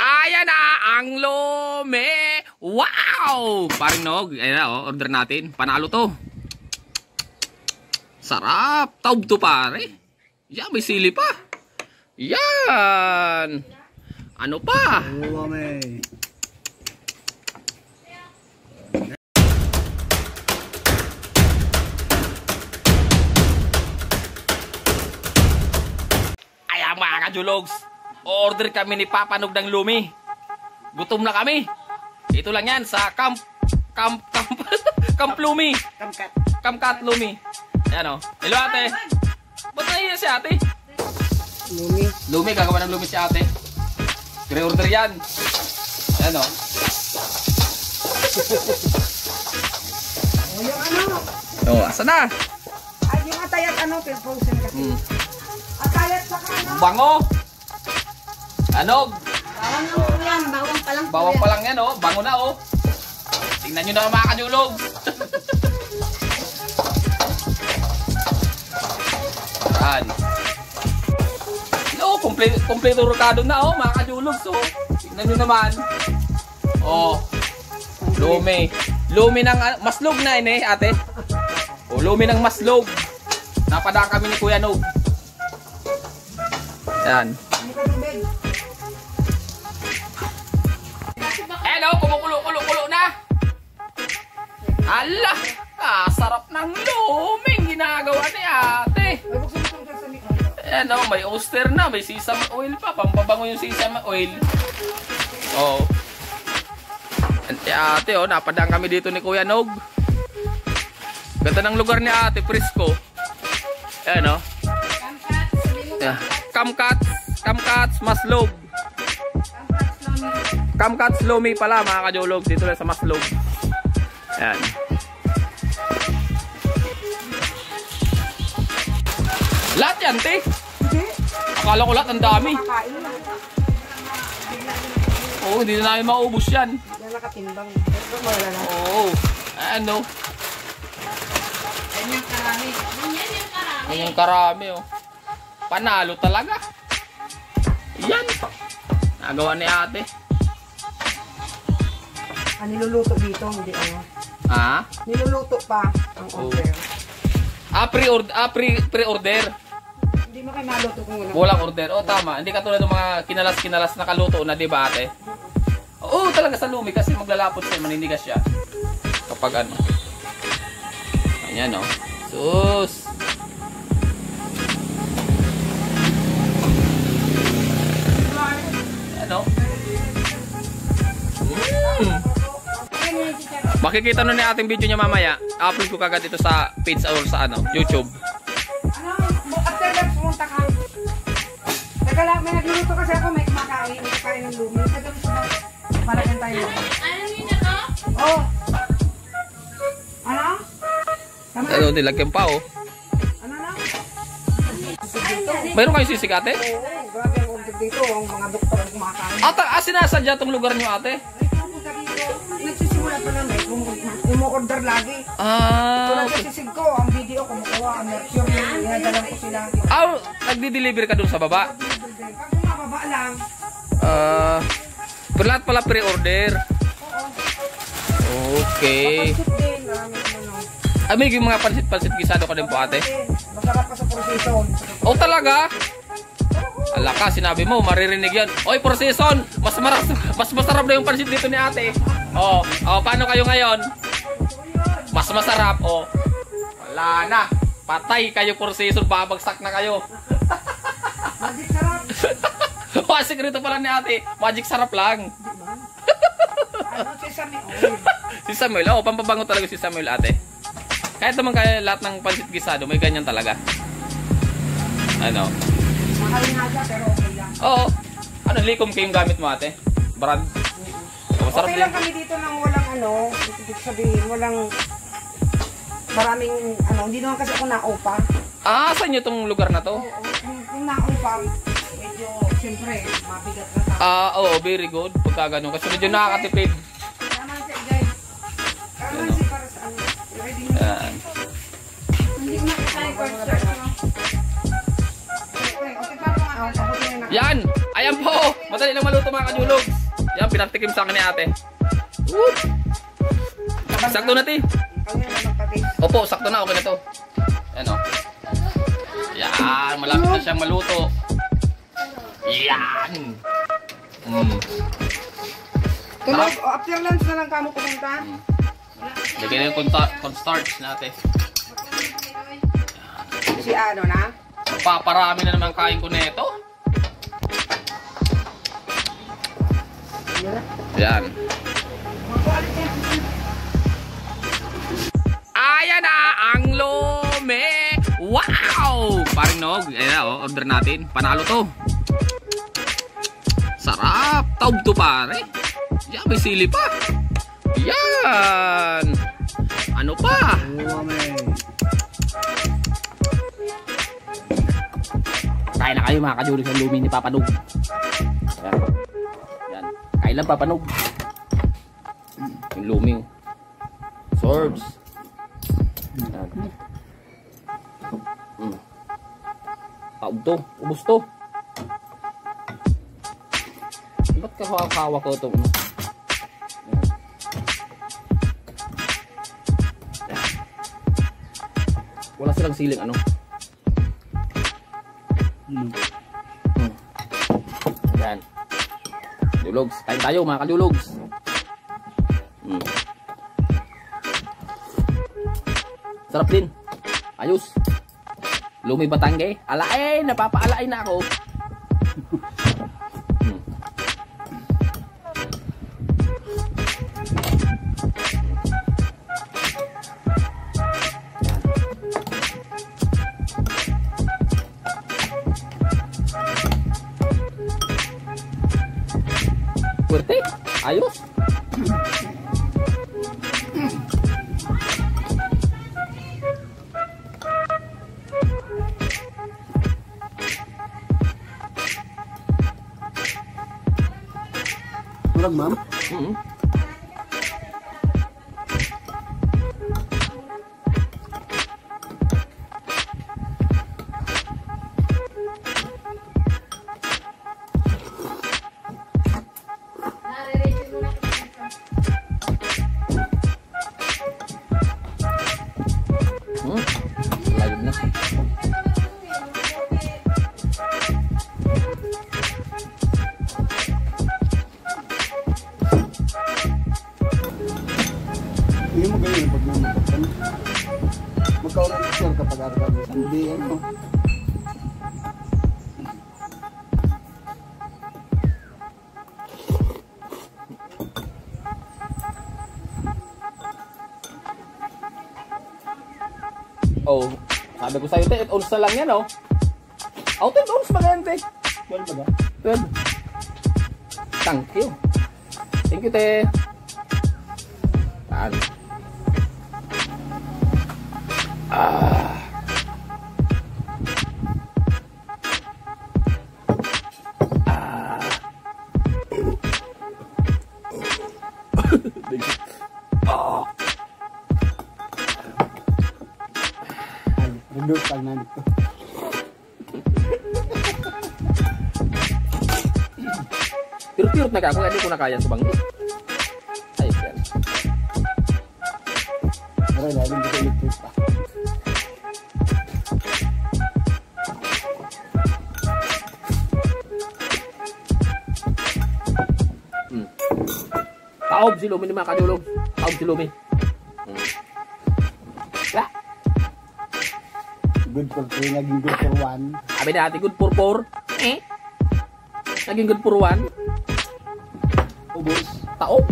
Ayan na ang lumi. Wow! Paring Nog, ayan na oh, order natin. Panalo to. Sarap. Taob to pare. Yan, may sili pa. Yan. Ano pa? Lumi. Ayan mga kajulogs. Order kami ni Papa Nog ng lumi. Gutom na kami. Ito lang yan sa Camp Lumi. Camcat Lumi. Ayan o. Hello ate. Ba't naiya si ate? Lumi. Gagawa ng lumi si ate. Pre-order yan. Ayan o. Yung ano? O, asa na? Ay, yung atayat ano, frozen kasi. Atayat sa ano? Bango. Anog. Bawang lang po yan, bawang pa lang po Bawang yan. pa lang yan oh. Bango na oh. Tingnan nyo na mga kajulog. Yan. No, kompleto rokado na oh mga kajulog. So, tingnan nyo naman. Oh. Lumi. Lumi ng maslog na ini ate. Oh, lumi ng maslog. Napadaan kami ni Kuya Nog. Yan. Hello, kumukulo-kulo na. Ala, sarap ng luming ginagawa ni ate. Ayan o, may oyster na, may sesame oil pa. Pampabango yung sesame oil. Oo. Ate o, napadaan kami dito ni Kuya Nog. Ganda ng lugar ni ate, Frisco. Ayan o. Camcats Maslog. Camcats Lumi pala mga kajulog. Dito lang sa Maslog. Ayan. Lahat yan, te. Akala ko lahat ang dami. Oo, hindi na namin maubos yan. Yan nakatimbang. Oo. Ano? Yan yung karami. Yan yung karami, oh. Panalo talaga. Yan. Nagawa ni ate. Niluluto dito, hindi ano. Ha? Niluluto pa ang order. Pre-order. Hindi mo kayo maluto kung walang. Walang order. O tama. Hindi katulad ng mga kinalas-kinalas na kaluto na, di ba ate? Oo, talaga sa lumi kasi maglalapot siya, maninigas siya. Kapag ano. Ayan o. Sus. Ano? Makikita nun ni ating video niya mamaya. Upload ko kagad ito sa page or sa ano, YouTube. Ano? After that, pumunta ka. Teka lang, may nagluluto kasi ako, may kumakain. May kakain ng lumi. Teka lang siya. Malaking tayo. Ano yun ako? Oh. Ano? Tama na. Ano, nilagyan pa oh. Ano na? Mayroon kayong sisig ate? Oo, grabe ang order dito. Ang mga doktor ang kumakain. Sinasadya tong lugar niyo ate? Nagsisimula pa lang, umu-order lagi. Tulad sa sisig ko, ang video kumukuha, ang mercure, inadalan ko sila. Nagdi-deliver ka dun sa baba? Pag mababa lang, Pero lahat pala pre-order. Okay. papansit din, marami ano. May mga pansit gisado ka din po ate? Masarap pa sa proseson. Oh talaga? Ala ka, sinabi mo, maririnig yan. Oy, proseson! Mas masarap na yung pansit dito ni ate. Oh, paano kayo ngayon? Mas masarap, oh. Wala na. Patay kayo proseson, babagsak na kayo. Magic sarap. Oh, sekreto pala ni ate. Magic sarap lang. Ano, sesame oil. Si Samuel, pampabango talaga si Samuel ate. Kahit naman kaya lahat ng pansit gisado, may ganyan talaga. Ano? Mahal nga siya, pero okay lang. Oo. Ano, likom kayong gamit mo ate? Brand? Masarap Okay din. lang kami dito ng walang ano, ibig sabihin, walang maraming ano, hindi naman kasi ako naupa. Saan nyo tong lugar na to? Yung naupa, medyo, siyempre, mabigat na tao. Oo, very good. Pagka ganun. Kasi medyo nakakatipid. Naman siya, guys. Kalamansi para sa ano, ready mo. Yan. Hindi mo nakasay ko. Okay, para mga abutin na. Yan! Ayan Ayan po. Madali lang maluto mga kajulogs. Yan, pinatikim sa akin ni ate. Woo! Sakto na, ti. Opo, sakto na. Okay na to. Ayan o. Yan, malapit na siyang maluto. Yan. After lunch na lang kamo pumunta. Lagyan na yung cornstarch natin. Si ano na? Paparami na naman kain ko nito. Yan. Ayan na ang lome. Wow! Paring nog. Ayan na, oh, order natin. Panalo to. Sarap. Taob to pare. Yan, may sili pa. Yan. Ano pa? Kain na kayo mga kajulogs ng lumi ni Papa Nog. Yan. Yan. Kain lang Papa Nog. Yung lumi. Sorbs. Yan. Taob to. Ubus to. Ba't kahawa ko ito? Wala silang siling ano. Yan. Julogs. Kain tayo mga kajulogs. Sarap din. Ayos. Lumi Batangge. Alain. Napapaalain na ako. Fuerte. Ayos. Kurang, ma'am? Layo na. Hindi mo ganyan pag mamakatan. Magkaroon ng sure kapag araw hindi ano. Oh, sabi ko sa'yo, 10 ounce na lang yan, oh. Oh, 10 ounce ba yan, te? 12 ba? 12. Thank you. Thank you, te. Saan? Reduce pag nandito. Pirut-pirut na ka ako, hindi ko na kaya sa bangkit. Ay, yan. Aray, lalo dito electric pa. Taob si Lumi ni mga kajulogs. Taob si Lumi. Wala. Good for 3, naging good for 1. Sabi natin, good for 4. Naging good for 1. Ubus. Taob.